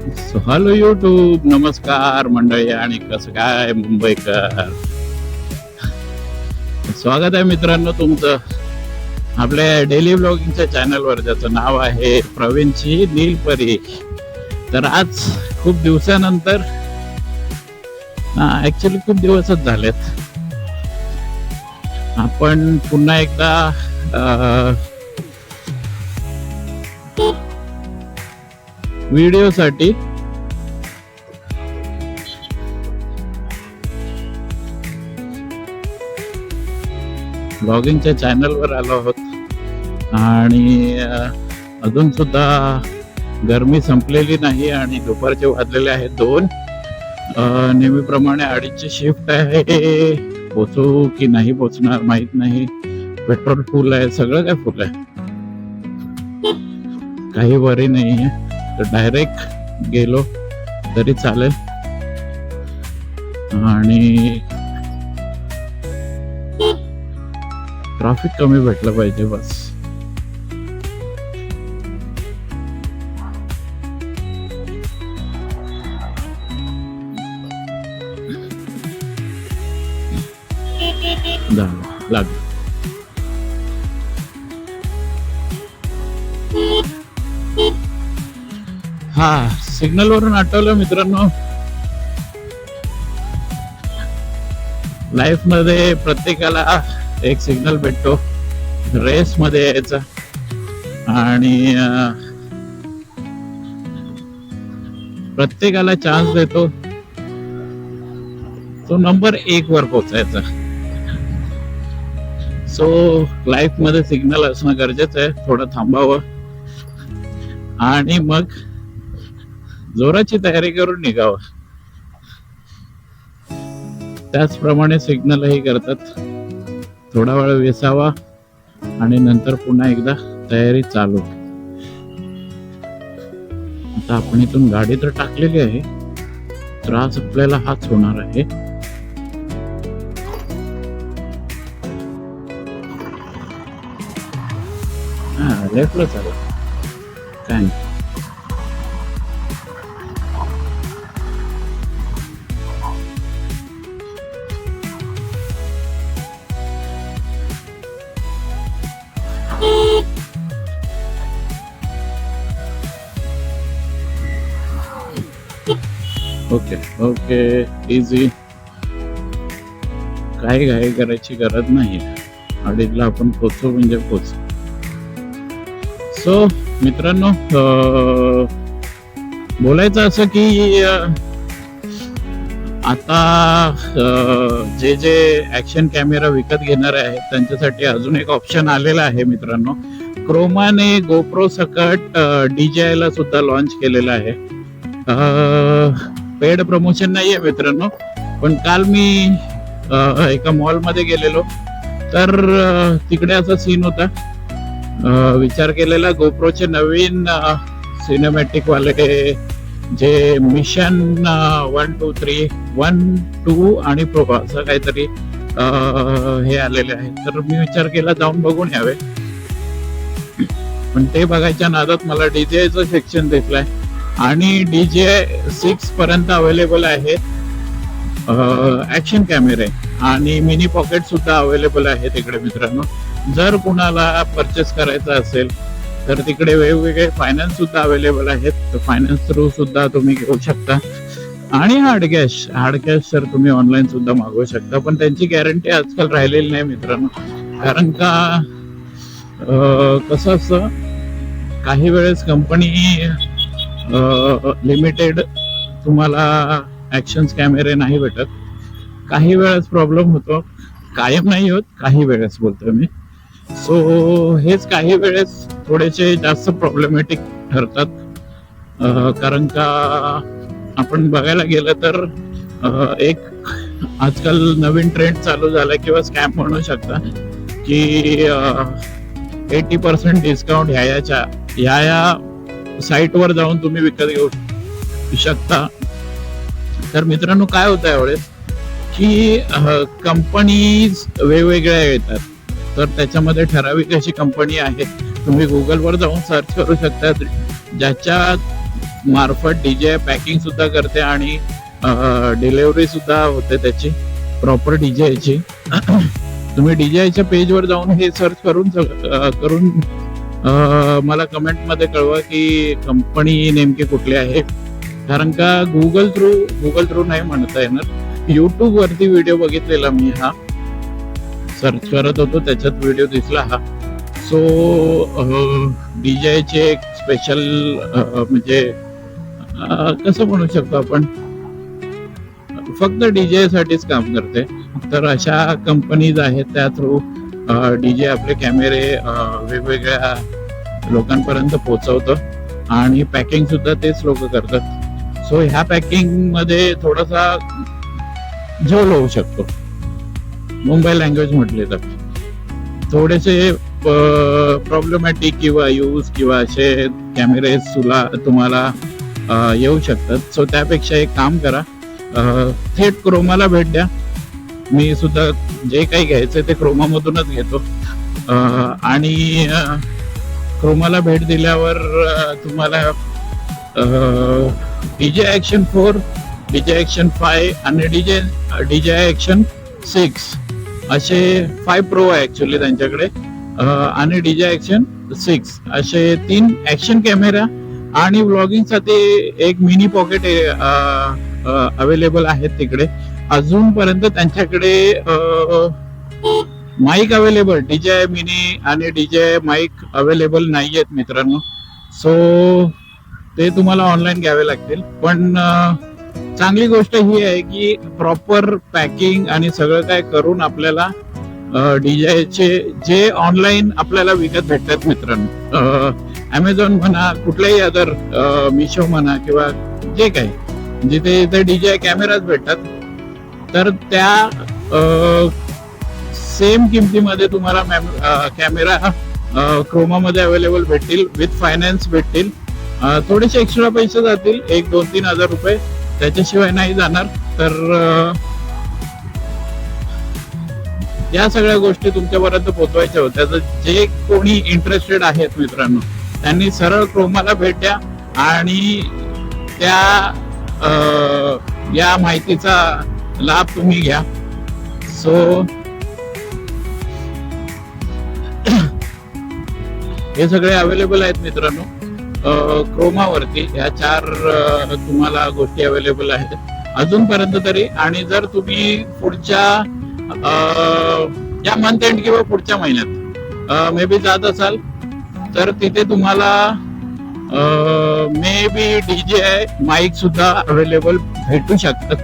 So hello YouTube, नमस्कार मंडळी आणि कसं काय मुंबईकर. स्वागत आहे मित्रांनो तुमचं आपल्या डेली ब्लॉगिंगच्या चॅनलवर, ज्याचं नाव आहे प्रवीणची नीलपरी. तर आज खूप दिवसानंतर, ऍक्च्युली खूप दिवसच झालेत, आपण पुन्हा एकदा व्हिडिओसाठी ब्लॉगिंगच्या चॅनलवर आलो आहोत. आणि अजून सुद्धा गरमी संपलेली नाही आणि दुपारचे वाजलेले आहेत 2. नेहमीप्रमाणे 2:30ची शिफ्ट आहे. पोचू की नाही पोचणार माहित नाही. पेट्रोल फुल आहे, सगळं काय फुल आहे, काही वरी नाही आहे. तर डायरेक्ट गेलो तरी चालेल. आणि ट्रॅफिक कमी भेटलं पाहिजे बस. लागलं. हा, सिग्नल वरून आठवलं मित्रांनो, लाईफ मध्ये प्रत्येकाला एक सिग्नल भेटतो रेस मध्ये यायचा, आणि प्रत्येकाला चान्स देतो तो नंबर 1 वर पोहोचायचा. सो लाईफ मध्ये सिग्नल असणं गरजेचं आहे. थोडं थांबावं आणि मग जोराची तयारी करून निघावं. त्याचप्रमाणे सिग्नलही करतात. थोडा वेळ विसावा आणि नंतर पुन्हा एकदा तयारी चालू. आता आपण इथून गाडी तर टाकलेली आहे, त्रास आपल्याला हाच होणार आहे. लेफ्टला चालू काय नाही. Okay okay, easy. काही घाई करायची गरज नाही. 2:30ला आपण पोचू म्हणजे पोचू. सो मित्रांनो, बोलायचं असं की आता जे जे ऍक्शन कॅमेरा विकत घेणार आहेत त्यांच्यासाठी अजून एक ऑप्शन आलेला आहे मित्रांनो. क्रोमाने गोप्रो सकट DJI ला सुद्धा लॉन्च केलेला आहे. पेड प्रमोशन नाहीये मित्रांनो, पण काल मी एका मॉल मध्ये गेलेलो तर तिकडे असा सीन होता. विचार केलेला गोप्रोचे नवीन सिनेमॅटिक वाले जे मिशन 1, 2, 3, 1, 2 आणि प्रो असं काहीतरी हे आलेले आहे. तर मी विचार केला जाऊन बघून यावे, पण ते बघायच्या नादात मला DJIचं सेक्शन दिसलाय आणि DJI 6 पर्यंत अवेलेबल आहे ऍक्शन कॅमेरे, आणि मिनी पॉकेट सुद्धा अवेलेबल आहे तिकडे मित्रांनो. जर कुणाला परचेस करायचा असेल तर तिकडे वेगवेगळे फायनान्स सुद्धा अवेलेबल आहेत. तर फायनान्स थ्रू सुद्धा तुम्ही घेऊ शकता. आणि हार्ड कॅश तर तुम्ही ऑनलाईन सुद्धा मागवू शकता, पण त्यांची गॅरंटी आजकाल राहिलेली नाही मित्रांनो. कारण का कसं असतं, काही वेळेस कंपनी लिमिटेड तुम्हाला ऍक्शन कॅमेरे नाही भेटत. काही वेळेस प्रॉब्लेम होतो, कायम नाही होत, काही वेळेस बोलतोय मी. सो हेच काही वेळेस थोडेसे जास्त प्रॉब्लेमॅटिक ठरतात. कारण का आपण बघायला गेलं तर एक आजकाल नवीन ट्रेंड चालू झाला किंवा स्कॅम म्हणू शकता की 80% डिस्काउंट ह्या साईटवर जाऊन तुम्ही विकत घेऊ शकता. तर मित्रांनो काय होतं यावेळेस की कंपनीज वेगवेगळ्या येतात. तर त्याच्यामध्ये ठराविक अशी कंपनी आहे, तुम्ही गुगलवर जाऊन सर्च करू शकता ज्याच्या मार्फत डीजे पॅकिंग सुद्धा करते आणि डिलिव्हरी सुद्धा होते त्याची प्रॉपर डीजेची. तुम्ही डीजेच्या पेजवर जाऊन हे सर्च करून मला कमेंट मध्ये कळवा की कंपनी नेमकी कुठली आहे. कारण का गुगल थ्रू नाही म्हणता येणार. युट्यूब वरती व्हिडिओ बघितलेला मी, हा सर्च करत होतो त्याच्यात व्हिडिओ दिसला हा. सो डीजेचे एक स्पेशल म्हणजे कसं म्हणू शकतो आपण, फक्त डीजे साठीच काम करते. तर अशा कंपनीज आहेत त्या थ्रू डीजे आपले कॅमेरे वेगवेगळ्या लोकांपर्यंत पोहोचवतं आणि पॅकिंग सुद्धा तेच लोक करतात. सो ह्या पॅकिंग मध्ये थोडासा झोल होऊ शकतो मुंबई लँग्वेज म्हटले तर. थोडेसे प्रॉब्लेमॅटिक किंवा यूज किंवा असे कॅमेरे तुम्हाला येऊ शकतात. सो त्यापेक्षा एक काम करा, थेट क्रोमाला भेट द्या. मी सुद्धा जे काही घ्यायचंय ते क्रोमामधूनच घेतो आणि क्रोमाला भेट दिल्यावर तुम्हाला डीजे ऍक्शन 4, डीजे ऍक्शन 5 आणि डीजे ऍक्शन 6 असे 5 प्रो आहे ऍक्च्युली त्यांच्याकडे आणि डीजे ऍक्शन 6 असे 3 ऍक्शन कॅमेरा आणि व्लॉगिंग साठी एक मिनी पॉकेट अवेलेबल आहेत तिकडे. अजूनपर्यंत त्यांच्याकडे माईक अवेलेबल, डीजे मिनी आणि डीजे माईक अवेलेबल नाहीयेत मित्रांनो. सो ते तुम्हाला ऑनलाईन घ्यावे लागतील. पण चांगली गोष्ट ही आहे की प्रॉपर पॅकिंग आणि सगळं काय करून आपल्याला डीजेचे जे ऑनलाईन आपल्याला विकत भेटतात मित्रांनो, अमेझॉन म्हणा, कुठल्याही अदर मिशो म्हणा किंवा जे काही जिथे इथे डीजे कॅमेराज भेटतात, तर त्या सेम किमतीमध्ये तुम्हाला कॅमेरा क्रोमामध्ये अवेलेबल भेटतील, विथ फायनान्स भेटतील. थोडेसे एक्स्ट्रा पैसे जातील, 1-2-3 हजार रुपये, त्याच्याशिवाय नाही जाणार. तर या सगळ्या गोष्टी तुमच्यापर्यंत पोहोचवायच्या होत्या. तर जे कोणी इंटरेस्टेड आहेत मित्रांनो, त्यांनी सरळ क्रोमाला भेट द्या आणि त्या या माहितीचा लाभ तुम्ही घ्या. सो हे सगळे अवेलेबल आहेत मित्रांनो क्रोमावरती. ह्या 4 तुम्हाला गोष्टी अवेलेबल आहेत अजूनपर्यंत तरी. आणि जर तुम्ही पुढच्या या मंथ एंड किंवा पुढच्या महिन्यात मे बी जात असाल तर तिथे तुम्हाला मे बी डीजे माईक सुद्धा अवेलेबल भेटू शकतात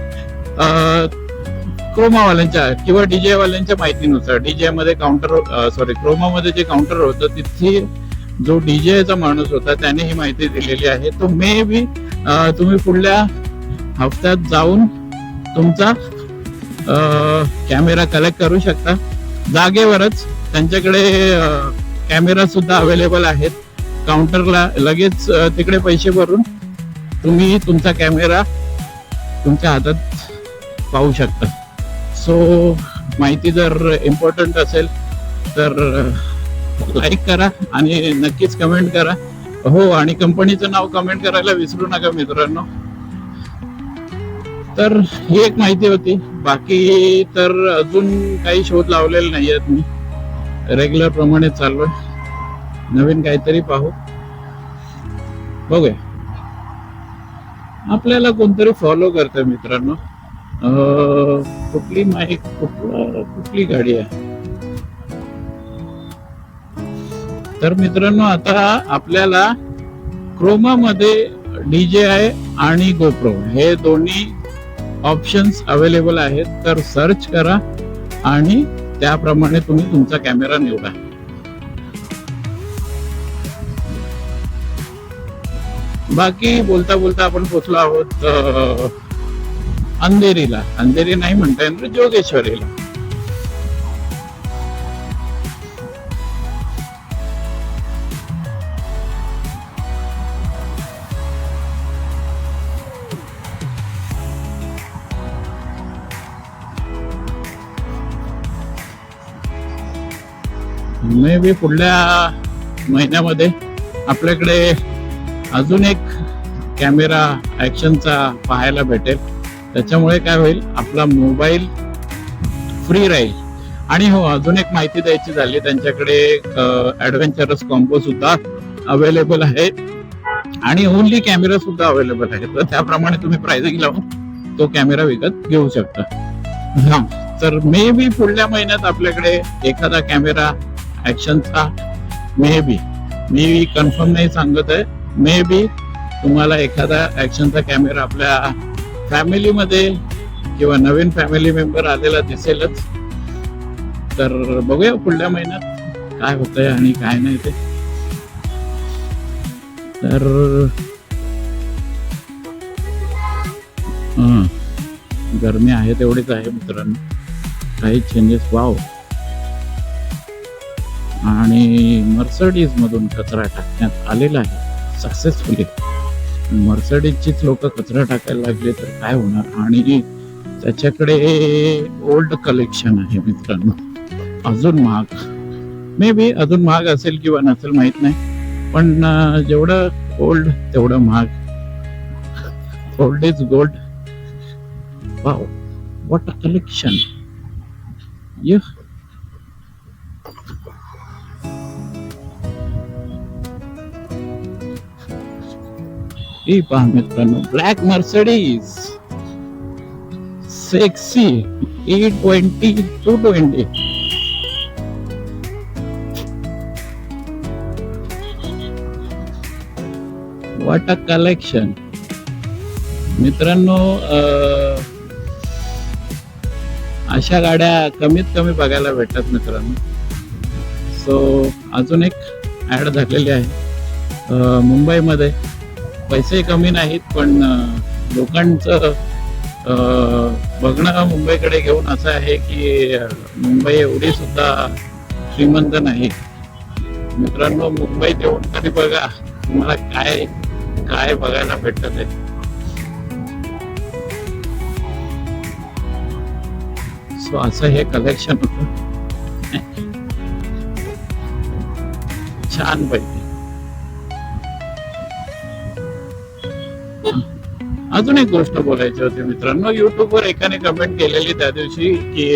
क्रोमावाल्यांच्या किंवा डीजे वाल्यांच्या माहितीनुसार. डीजे मध्ये क्रोमामध्ये जे काउंटर होतं तिथे जो डीजेचा माणूस होता त्याने ही माहिती दिलेली आहे. तो मे बी तुम्ही पुढल्या हफ्त्यात जाऊन तुमचा कॅमेरा कलेक्ट करू शकता जागेवरच. त्यांच्याकडे कॅमेरा सुद्धा अवेलेबल आहेत काउंटरला. लगेच तिकडे पैसे भरून तुम्ही तुमचा कॅमेरा तुमच्या हातात पाहू शकता. सो माहिती जर इम्पॉर्टंट असेल तर लाईक करा आणि नक्कीच कमेंट करा. हो, आणि कंपनीचं नाव कमेंट करायला विसरू नका मित्रांनो. तर ही एक माहिती होती. बाकी तर अजून काही शोध लावलेले नाही आहेत. मी रेग्युलर प्रमाणे चाललोय, नवीन काहीतरी बघूया. आपल्याला कोणतरी फॉलो करतंय मित्रांनो. कुठली माईक, कुठली गाडी आहे. तर मित्रांनो आता आपल्याला क्रोमामध्ये DJI आणि GoPro हे दोन्ही ऑप्शन्स अवेलेबल आहेत. तर सर्च करा आणि त्याप्रमाणे तुम्ही तुमचा कॅमेरा निवडा. बाकी बोलता बोलता आपण पोहोचलो आहोत अंधेरीला. अंधेरी नाही म्हणता येणार, जोगेश्वरीला. मे बी पुढल्या महिन्यामध्ये आपल्याकडे अजून एक कॅमेरा ऍक्शनचा पाहायला भेटेल. त्याच्यामुळे काय होईल, आपला मोबाईल फ्री राहील. आणि हो, अजून एक माहिती द्यायची झाली, त्यांच्याकडे ऍडव्हेंचरस कॉम्बो सुद्धा अवेलेबल आहे आणि ओनली कॅमेरा सुद्धा अवेलेबल आहे. तर त्याप्रमाणे तुम्ही प्राइसिंग लावून तो कॅमेरा विकत घेऊ शकता. हा, तर मे बी पुढल्या महिन्यात आपल्याकडे एखादा कॅमेरा ऍक्शनचा मी कन्फर्म नाही सांगत आहे, मे बी तुम्हाला एखादा ऍक्शनचा कॅमेरा आपल्या फॅमिलीमध्ये किंवा नवीन फॅमिली मेंबर आलेला दिसेलच. तर बघूया पुढल्या महिन्यात काय होतंय आणि काय नाही ते. तर गरमी आहे तेवढीच आहे मित्रांनो, काही चेंजेस वाव. आणि मर्सडीज मधून कचरा टाकण्यात आलेला आहे सक्सेसफुली. मर्सडीजचीच लोक कचरा टाकायला लागले तर काय होणार. आणि त्याच्याकडे ओल्ड कलेक्शन आहे मित्रांनो, अजून महाग, मे बी अजून महाग असेल किंवा नसेल माहित नाही, पण जेवढं ओल्ड तेवढं महाग. Old is gold. Wow, what a collection. ही पहा मित्रांनो, black Mercedes sexy E20 220. What a collection मित्रांनो. अशा गाड्या कमीत कमी बघायला भेटतात मित्रांनो. सो अजून एक ऍड झालेली आहे मुंबईमध्ये. पैसे कमी नाहीत, पण लोकांचं बघणं मुंबईकडे घेऊन असं आहे की मुंबई एवढी सुद्धा श्रीमंत नाही मित्रांनो. मुंबईत येऊन तरी बघा तुम्हाला काय काय बघायला भेटत आहे. सो असं हे कलेक्शन होतं छान पैकी. अजून एक गोष्ट बोलायची होती मित्रांनो. युट्यूबवर एकाने कमेंट केलेली त्या दिवशी की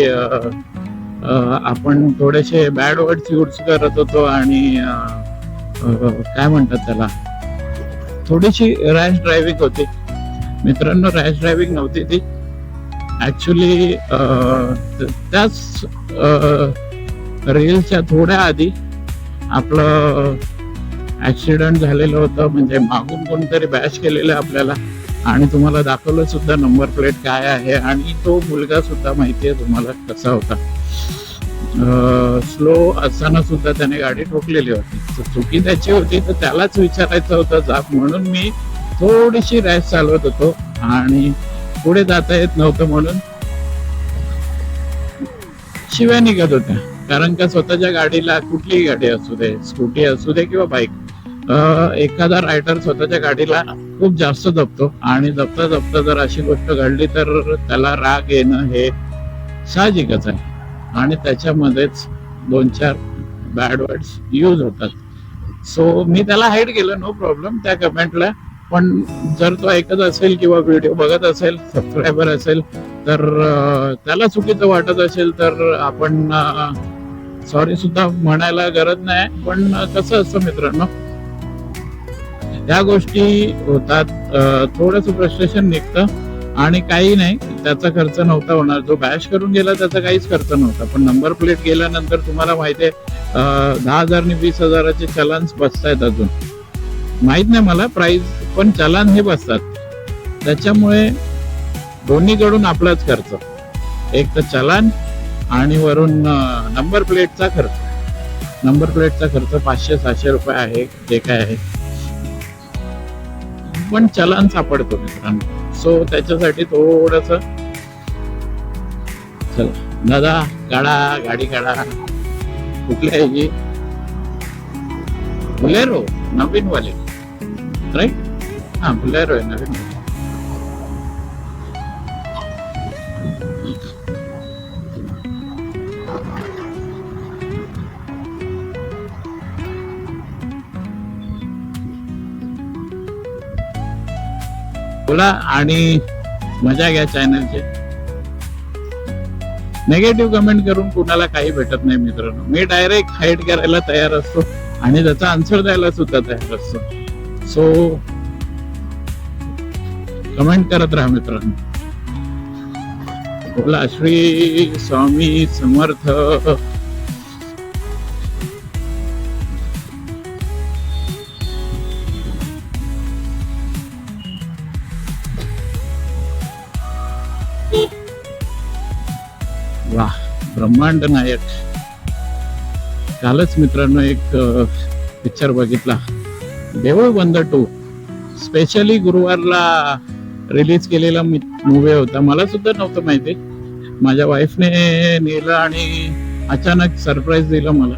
आपण थोडेसे बॅड वर्ड्स यूज करत होतो आणि काय म्हणतात त्याला, थोडीशी रॅश ड्रायव्हिंग होती मित्रांनो. रॅश ड्रायव्हिंग नव्हती ती ऍक्च्युली. त्याच रील्सच्या थोड्या आधी आपलं ऍक्सिडेंट झालेलं होतं, म्हणजे मागून कोणतरी बॅश केलेलं आपल्याला आणि तुम्हाला दाखवलं सुद्धा नंबर प्लेट काय आहे. आणि तो मुलगा सुद्धा माहितीये तुम्हाला कसा होता. स्लो असताना सुद्धा त्याने गाडी ठोकलेली होती. चुकी त्याची होती तर त्यालाच विचारायचं होतं जाब, म्हणून मी थोडीशी रॅश चालवत होतो आणि पुढे जाता येत नव्हतं म्हणून शिव्या निघत होत्या. कारण का स्वतःच्या गाडीला, कुठलीही गाडी असू दे, स्कूटी असू दे किंवा बाईक, एखादा रायडर स्वतःच्या गाडीला खूप जास्त जपतो आणि जपता जपता जर अशी गोष्ट घडली तर त्याला राग येणं हे साहजिकच आहे. आणि त्याच्यामध्येच 2-4 बॅड वर्ड्स यूज होतात. सो मी त्याला हाईड केलं, नो प्रॉब्लेम त्या कमेंटला. पण जर तो ऐकत असेल किंवा व्हिडिओ बघत असेल, सबस्क्रायबर असेल, तर त्याला चुकीचं वाटत असेल तर आपण सॉरी सुद्धा म्हणायला गरज नाही. पण कसं असतं मित्रांनो, ह्या गोष्टी होतात, थोडंसं फ्रस्ट्रेशन निघतं आणि काही नाही, त्याचा खर्च नव्हता होणार. जो बॅश करून गेला त्याचा काहीच खर्च नव्हता. पण नंबर प्लेट गेल्यानंतर तुम्हाला माहितीये 10,000 आणि 20,000चे चलान्स बसतायत. अजून माहित नाही मला प्राइस, पण चलान हे बसतात. त्याच्यामुळे दोन्हीकडून आपलाच खर्च, एक तर चलान आणि वरून नंबर प्लेटचा खर्च. नंबर प्लेटचा खर्च 500-600 रुपये आहे, जे काय आहे, पण चलान सापडतो मित्रांनो. सो त्याच्यासाठी थोडस, चला दादा काढा, गाडी काढा. कुठली आहे ही? बुलेरो नवीन वाले, राईट? हा, बुलेरो आहे नवीन. बोला आणि मजा घ्या चॅनलचे. नेगेटिव्ह कमेंट करून कुणाला काही भेटत नाही मित्रांनो. मी डायरेक्ट हाईड करायला तयार असतो आणि त्याचा आन्सर द्यायला सुद्धा तयार असतो. सो कमेंट करत राहा मित्रांनो. बोला श्री स्वामी समर्थ. वाह, ब्रह्मांड नायक. कालच मित्रांनो एक पिक्चर बघितला, देऊळ बंद 2. स्पेशली गुरुवारला रिलीज केलेला मूवी होता. मला सुद्धा नव्हतं माहिती. माझ्या वाईफने नेलं आणि अचानक सरप्राईज दिलं मला.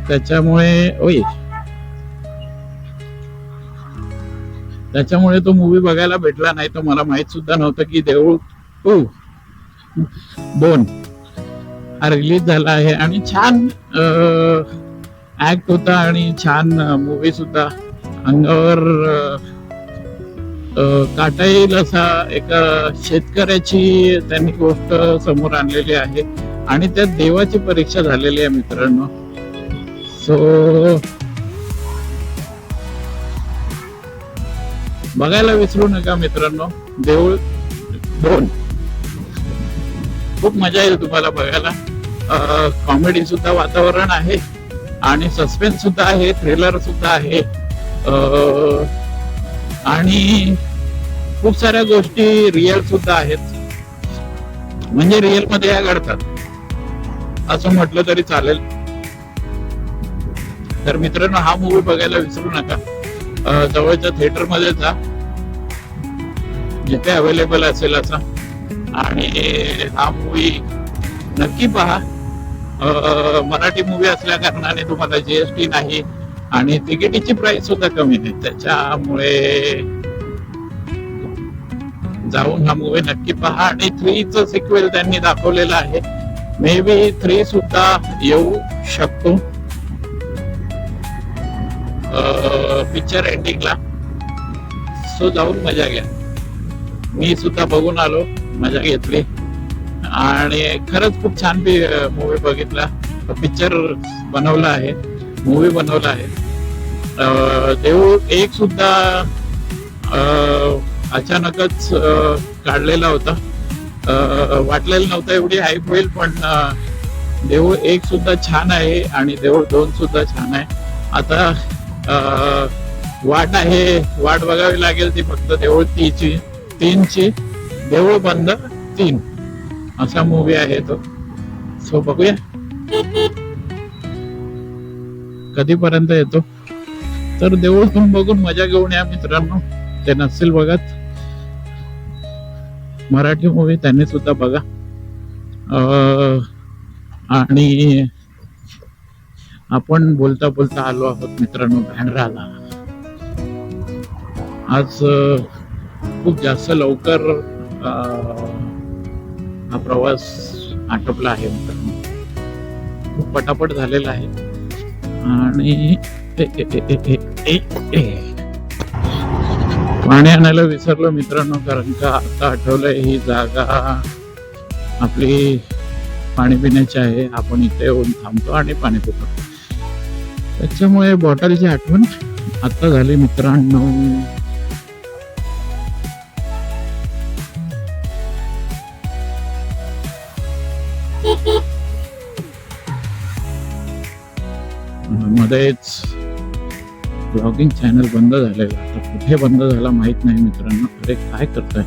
त्याच्यामुळे तो मूवी बघायला भेटला नाही. तर मला माहित सुद्धा नव्हतं की देऊळ 2 हा रिलीज झाला आहे. आणि छान ऍक्ट होता आणि छान मूवी सुद्धा. अंगावर काटा येईल असा एका शेतकऱ्याची त्यांनी गोष्ट समोर आणलेली आहे आणि त्यात देवाची परीक्षा झालेली आहे मित्रांनो. सो बघायला विसरू नका मित्रांनो. देऊळ 2 खूप मजा येईल तुम्हाला बघायला. कॉमेडी सुद्धा वातावरण आहे आणि सस्पेन्स सुद्धा आहे, थ्रिलर सुद्धा आहे आणि खूप साऱ्या गोष्टी रिअल सुद्धा आहेत. म्हणजे रिअल मध्ये या घडतात असं म्हटलं तरी चालेल. तर मित्रांनो हा मूवी बघायला विसरू नका. जवळच्या थिएटर मध्ये जा जिथे अवेलेबल असेल असा, आणि हा मूवी नक्की पहा. मराठी मूवी असल्या कारणाने तुम्हाला जीएसटी नाही आणि तिकिटीची प्राइस सुद्धा कमी नाही. त्याच्यामुळे जाऊन हा मूवी नक्की पहा. आणि 3चं सिक्वेल त्यांनी दाखवलेलं आहे. मे बी 3 सुद्धा येऊ शकतो पिक्चर एंडिंगला. सो जाऊन मजा घ्या. मी सुद्धा बघून आलो, मजा घेतली आणि खरंच खूप छान मूवी बघितला. पिक्चर बनवला आहे, मूवी बनवला आहे. देऊळ 1 सुद्धा अचानकच काढलेला होता. वाटलेलं नव्हतं एवढी हाईप होईल, पण देऊळ 1 सुद्धा छान आहे आणि देऊळ 2 सुद्धा छान आहे. आता वाट बघावी लागेल ती फक्त देऊळ 3ची. देऊळ बंद 3 असा मूवी आहे तो. सो बघूया कधीपर्यंत येतो. तर देऊळ पण बघून मजा घेऊन या मित्रांनो. ते नसेल बघत मराठी मूवी त्यांनी सुद्धा बघा. आणि आपण बोलता बोलता आलो आहोत मित्रांनो बँड्राला. आज खूप जास्त लवकर हा प्रवास आटोपला आहे मित्रांनो. खूप पटापट झालेला आहे. आणि पाणी आणायला विसरलो मित्रांनो, कारण का आता आठवलंय ही जागा आपली पाणी पिण्याची आहे. आपण इथे येऊन थांबतो आणि पाणी पितो. त्याच्यामुळे बॉटलची आठवण आता झाली मित्रांनो. मध्येच ब्लॉगिंग चॅनल बंद झालेला. आता कुठे बंद झाला माहित नाही मित्रांनो. अरे काय करताय.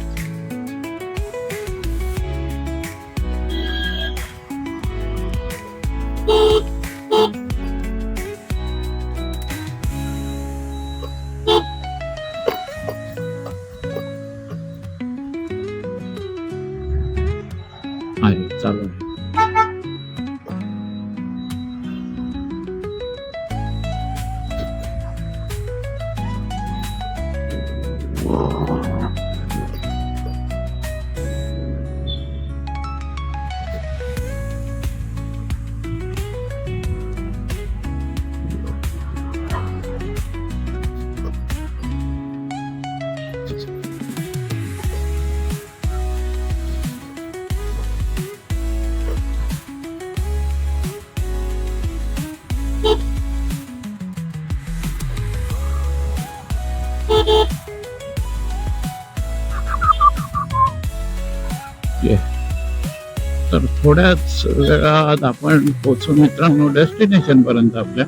आहे चालू आहे. ओके, तर थोड्याच वेळात आपण पोचू मित्रांनो डेस्टिनेशन पर्यंत आपल्या.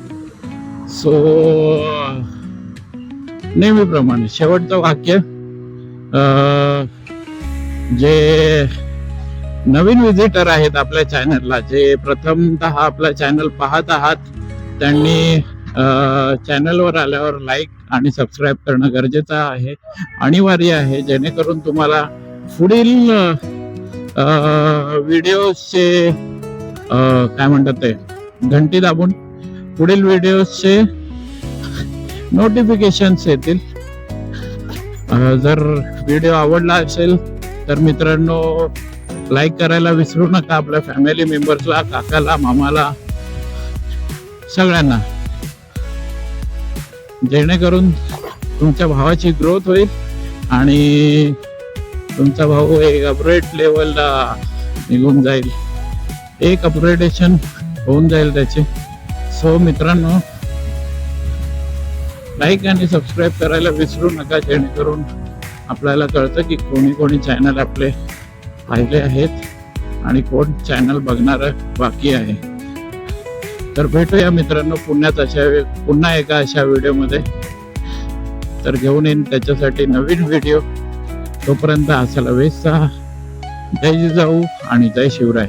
सो नेहमीप्रमाणे शेवटचं वाक्य, जे नवीन विजिटर आहेत आपल्या चॅनलला, जे प्रथमतः आपला चॅनल पाहत आहात, त्यांनी चॅनलवर आल्यावर लाईक आणि सबस्क्राईब करणं गरजेचं आहे, अनिवार्य आहे, जेणेकरून तुम्हाला पुढील व्हिडिओचे काय म्हणतात ते घंटी दाबून पुढील व्हिडिओचे नोटिफिकेशन्स येतील. जर व्हिडिओ आवडला असेल तर मित्रांनो लाईक करायला विसरू नका, आपल्या फॅमिली मेंबर्सला, काकाला, मामाला, सगळ्यांना, जेणेकरून तुमच्या भावाची ग्रोथ होईल आणि तुमचा भाऊ एक अपग्रेड लेवलला निघून जाईल, एक अपग्रेडेशन होऊन जाईल त्याचे. सो मित्रांनो लाईक आणि सबस्क्राईब करायला विसरू नका, जेणेकरून आपल्याला कळतं की कोणी कोणी चॅनल आपले पाहिले आहेत आणि कोण चॅनल बघणार बाकी आहे. तर भेटूया मित्रांनो पुन्हा एका अशा व्हिडिओमध्ये. तर घेऊन येईन त्याच्यासाठी नवीन व्हिडिओ. तोपर्यंत असायला वेच. जय जिजाऊ आणि जय शिवराय.